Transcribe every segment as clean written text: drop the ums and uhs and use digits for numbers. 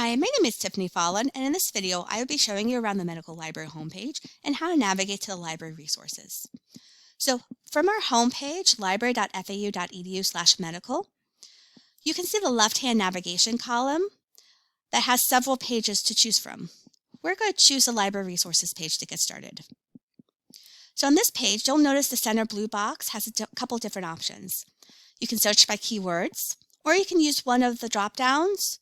Hi, my name is Tiffany Fallon, and in this video, I will be showing you around the medical library homepage and how to navigate to the library resources. So from our homepage, library.fau.edu/medical, you can see the left-hand navigation column that has several pages to choose from. We're going to choose the library resources page to get started. So on this page, you'll notice the center blue box has a couple different options. You can search by keywords, or you can use one of the drop-downs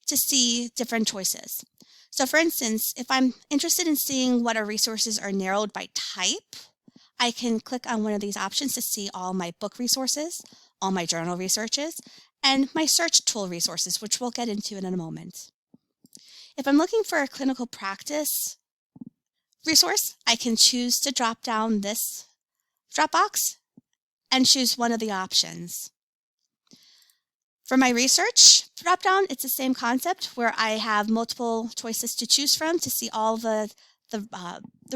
to see different choices. So for instance, if I'm interested in seeing what our resources are narrowed by type, I can click on one of these options to see all my book resources, all my journal researches, and my search tool resources, which we'll get into in a moment. If I'm looking for a clinical practice resource, I can choose to drop down this drop box and choose one of the options. For my research drop-down, it's the same concept where I have multiple choices to choose from to see all the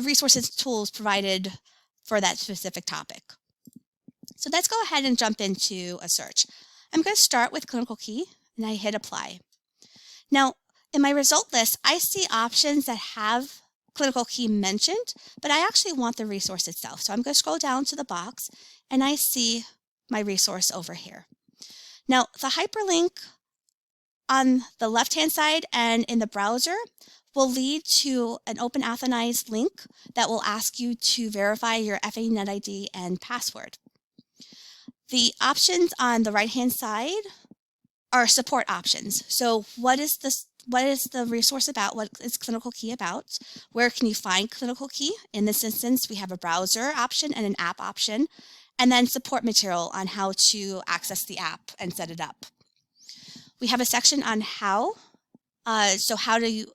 resources tools provided for that specific topic. So let's go ahead and jump into a search. I'm going to start with clinical key and I hit apply. Now, in my result list, I see options that have clinical key mentioned, but I actually want the resource itself. So I'm going to scroll down to the box and I see my resource over here. Now, the hyperlink on the left-hand side and in the browser will lead to an Open Authorized link that will ask you to verify your FAU NetID and password. The options on the right-hand side are support options. So what is the resource about? What is clinical key about? Where can you find clinical key? In this instance, we have a browser option and an app option, and then support material on how to access the app and set it up. We have a section on how to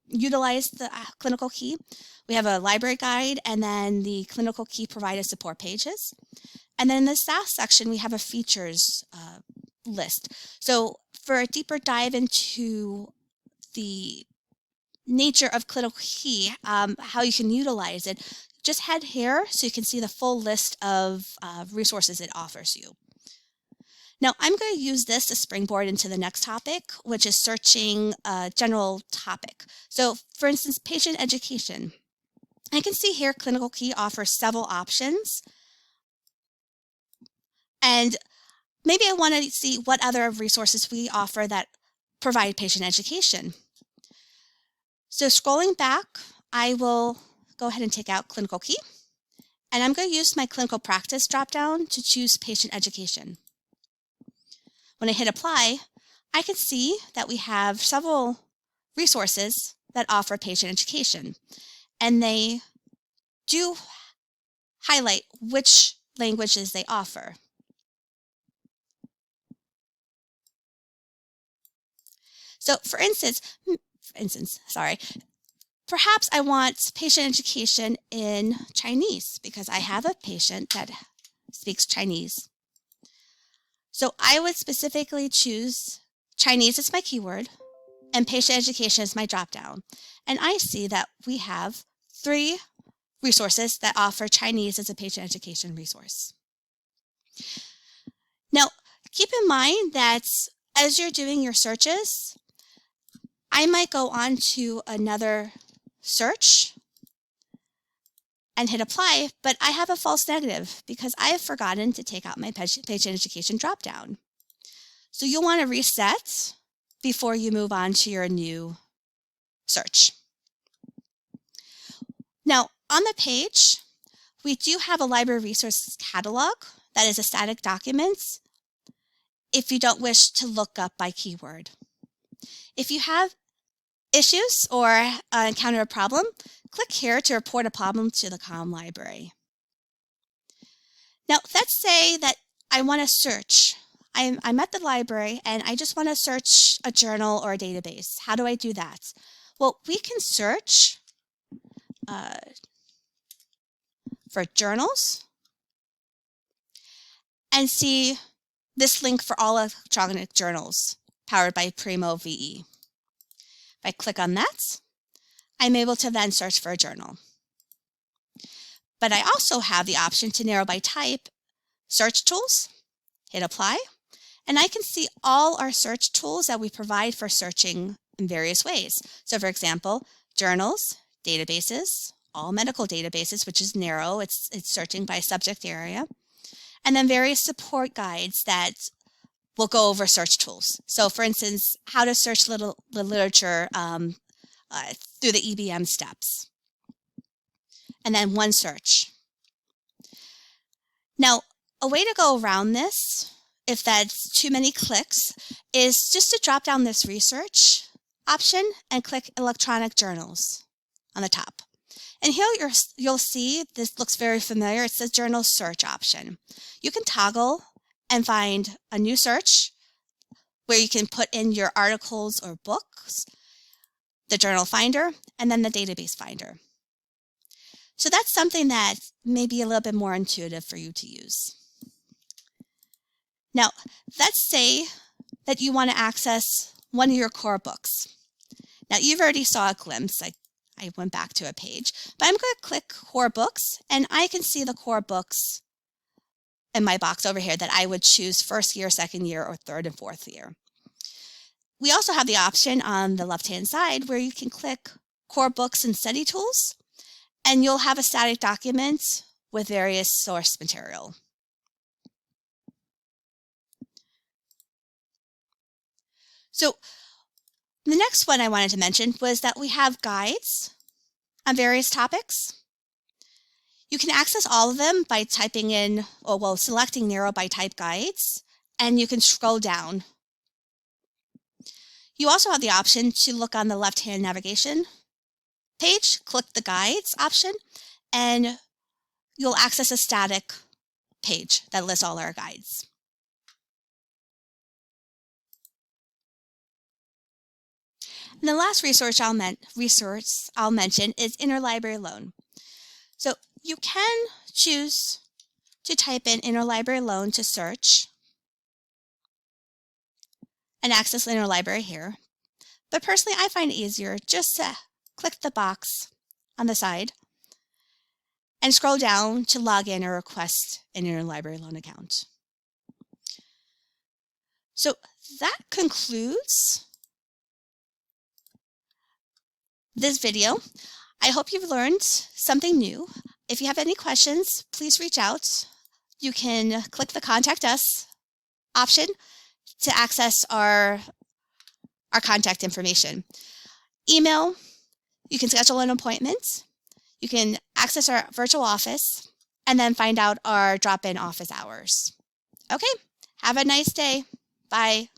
utilize the clinical key. We have a library guide and then the clinical key provided support pages. And then in the SAS section, we have a features list. So for a deeper dive into the nature of clinical key, how you can utilize it, just head here so you can see the full list of resources it offers you. Now, I'm going to use this to springboard into the next topic, which is searching a general topic. So, for instance, patient education. I can see here clinical key offers several options. And maybe I want to see what other resources we offer that provide patient education. So scrolling back, I will go ahead and take out clinical key, and I'm going to use my clinical practice dropdown to choose patient education. When I hit apply, I can see that we have several resources that offer patient education, and they do highlight which languages they offer. So for instance, perhaps I want patient education in Chinese because I have a patient that speaks Chinese. So I would specifically choose Chinese as my keyword and patient education as my dropdown. And I see that we have 3 resources that offer Chinese as a patient education resource. Now, keep in mind that as you're doing your searches, I might go on to another search and hit apply, but I have a false negative because I have forgotten to take out my patient education dropdown. So you'll want to reset before you move on to your new search. Now, on the page, we do have a library resources catalog that is a static document if you don't wish to look up by keyword. If you have issues or encounter a problem, click here to report a problem to the COM library. Now, let's say that I want to search. I'm at the library and I just want to search a journal or a database. How do I do that? Well, we can search for journals and see this link for all electronic journals powered by Primo VE. If I click on that, I'm able to then search for a journal. But I also have the option to narrow by type, search tools, hit apply, and I can see all our search tools that we provide for searching in various ways. So for example, journals, databases, all medical databases, which is narrow, it's searching by subject area, and then various support guides that will go over search tools. So for instance, how to search literature through the EBM steps. And then one search. Now, a way to go around this, if that's too many clicks, is just to drop down this research option and click electronic journals on the top. And here you'll see, this looks very familiar, it's the journal search option. You can toggle and find a new search where you can put in your articles or books, the journal finder, and then the database finder. So that's something that may be a little bit more intuitive for you to use. Now, let's say that you want to access one of your core books. Now, you've already saw a glimpse. I went back to a page, but I'm going to click Core Books, and I can see the core books in my box over here that I would choose first year, second year, or third and fourth year. We also have the option on the left-hand side where you can click Core Books and Study Tools, and you'll have a static document with various source material. So the next one I wanted to mention was that we have guides on various topics. You can access all of them by typing in, selecting Narrow by Type Guides, and you can scroll down. You also have the option to look on the left-hand navigation page, click the Guides option, and you'll access a static page that lists all our guides. And the last resource I'll mention is Interlibrary Loan. So you can choose to type in Interlibrary Loan to search and access the Interlibrary here. But personally, I find it easier just to click the box on the side and scroll down to log in or request an Interlibrary Loan account. So that concludes this video. I hope you've learned something new. If you have any questions, please reach out. You can click the Contact Us option to access our contact information. Email, you can schedule an appointment. You can access our virtual office and then find out our drop-in office hours. Okay, have a nice day. Bye.